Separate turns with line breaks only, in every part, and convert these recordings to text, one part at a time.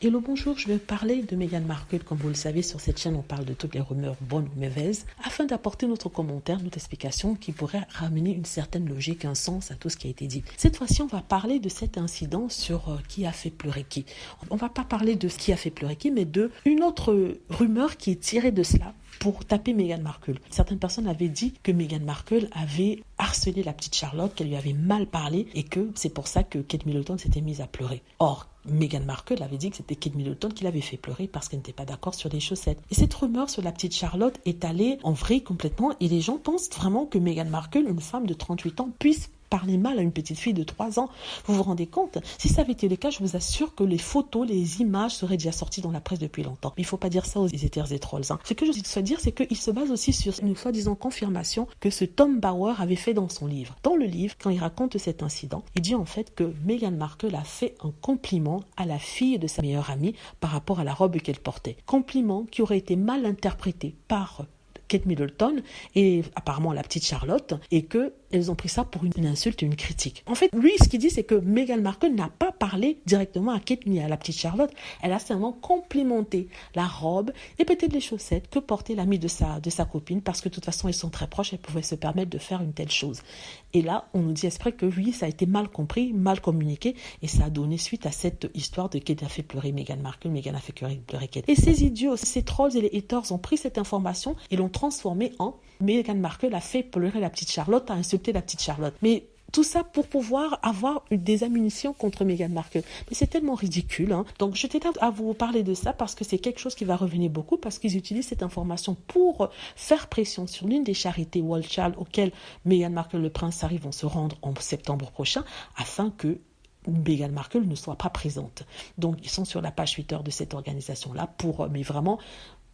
Hello, bonjour, je vais parler de Meghan Markle. Comme vous le savez, sur cette chaîne, on parle de toutes les rumeurs bonnes ou mauvaises, afin d'apporter notre commentaire, notre explication qui pourrait ramener une certaine logique, un sens à tout ce qui a été dit. Cette fois-ci, on va parler de cet incident sur qui a fait pleurer qui. On ne va pas parler de ce qui a fait pleurer qui, mais de une autre rumeur qui est tirée de cela pour taper Meghan Markle. Certaines personnes avaient dit que Meghan Markle avait harcelé la petite Charlotte, qu'elle lui avait mal parlé et que c'est pour ça que Kate Middleton s'était mise à pleurer. Or, Meghan Markle avait dit que c'était Kate Middleton qui l'avait fait pleurer parce qu'elle n'était pas d'accord sur les chaussettes. Et cette rumeur sur la petite Charlotte est allée en vrille complètement et les gens pensent vraiment que Meghan Markle, une femme de 38 ans, puisse parler mal à une petite fille de 3 ans. Vous vous rendez compte? Si ça avait été le cas, je vous assure que les photos, les images seraient déjà sorties dans la presse depuis longtemps. Mais il ne faut pas dire ça aux héters et trolls. Ce que je veux dire, c'est qu'il se base aussi sur une soi-disant confirmation que ce Tom Bauer avait fait dans son livre. Dans le livre, quand il raconte cet incident, il dit en fait que Meghan Markle a fait un compliment à la fille de sa meilleure amie par rapport à la robe qu'elle portait. Compliment qui aurait été mal interprété par Kate Middleton et apparemment la petite Charlotte, et qu'elles ont pris ça pour une insulte et une critique. En fait, lui, ce qu'il dit, c'est que Meghan Markle n'a pas parlé directement à Kate ni à la petite Charlotte. Elle a seulement complimenté la robe et peut-être les chaussettes que portait l'amie de sa copine, parce que de toute façon, elles sont très proches, elles pouvaient se permettre de faire une telle chose. Et là, on nous dit exprès que oui, ça a été mal compris, mal communiqué, et ça a donné suite à cette histoire de Kate a fait pleurer Meghan Markle, Meghan a fait pleurer Kate. Et ces idiots, ces trolls et les haters ont pris cette information et l'ont transformé en Meghan Markle a fait pleurer la petite Charlotte, a insulté la petite Charlotte. Mais tout ça pour pouvoir avoir des ammunitions contre Meghan Markle. Mais c'est tellement ridicule. Donc je tenais à vous parler de ça parce que c'est quelque chose qui va revenir beaucoup, parce qu'ils utilisent cette information pour faire pression sur l'une des charités World Child auxquelles Meghan Markle et le prince Harry vont se rendre en septembre prochain, afin que Meghan Markle ne soit pas présente. Donc ils sont sur la page Twitter de cette organisation-là pour, mais vraiment,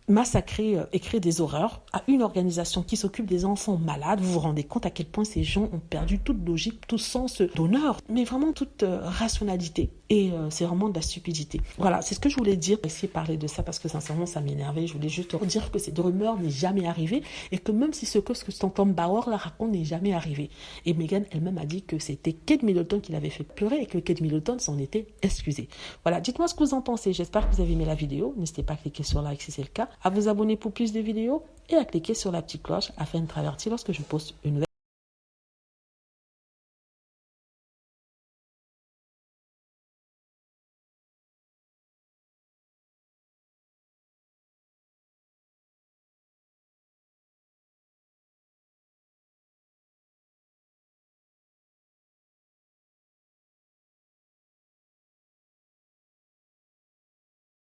massacrer, écrire des horreurs à une organisation qui s'occupe des enfants malades. Vous vous rendez compte à quel point ces gens ont perdu toute logique, tout sens d'honneur, mais vraiment toute rationalité. Et c'est vraiment de la stupidité. Voilà, c'est ce que je voulais dire. Essayer de parler de ça parce que sincèrement, ça m'énervait. Je voulais juste dire que cette rumeur n'est jamais arrivée et que même si ce que Tom Bauer la raconte n'est jamais arrivé. Et Meghan elle-même a dit que c'était Kate Middleton qui l'avait fait pleurer et que Kate Middleton s'en était excusée. Voilà, dites-moi ce que vous en pensez. J'espère que vous avez aimé la vidéo. N'hésitez pas à cliquer sur like si c'est le cas, à vous abonner pour plus de vidéos et à cliquer sur la petite cloche afin de être averti lorsque je poste une nouvelle.